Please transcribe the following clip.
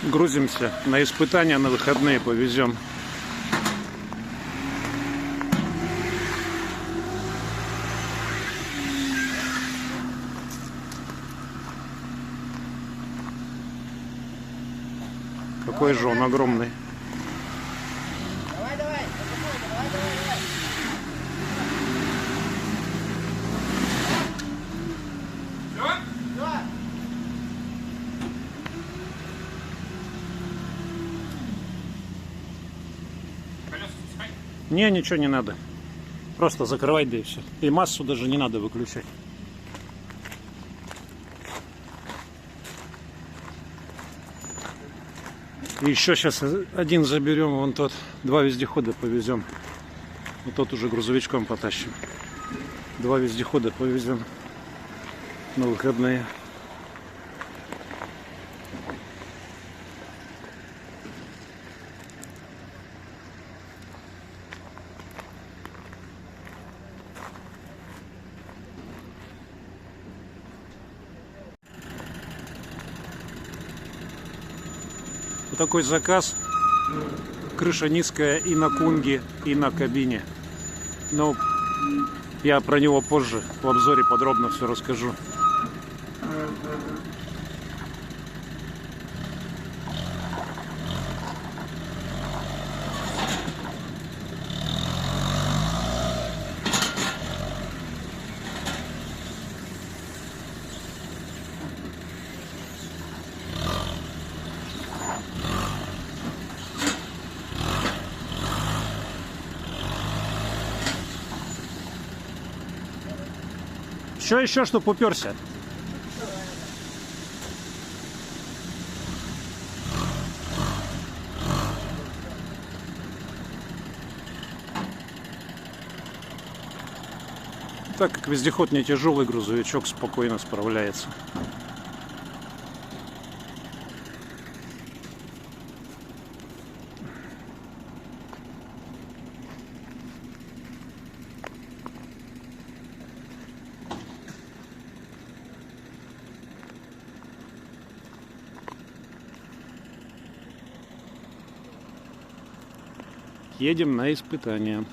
Грузимся на испытания, на выходные повезем. Какой же он огромный. Давай, давай, давай, давай, давай. Все? Да. Не, ничего не надо. Просто закрывать, да и все. И массу даже не надо выключать. И еще сейчас один заберем, вон тот, 2 вездехода повезем. Вот тот уже грузовичком потащим. 2 вездехода повезем на выходные. Вот такой заказ. Крыша низкая и на кунге, и на кабине. Но я про него позже в обзоре подробно все расскажу. Что еще, чтоб уперся? Так как вездеход не тяжелый, грузовичок спокойно справляется. Едем на испытания.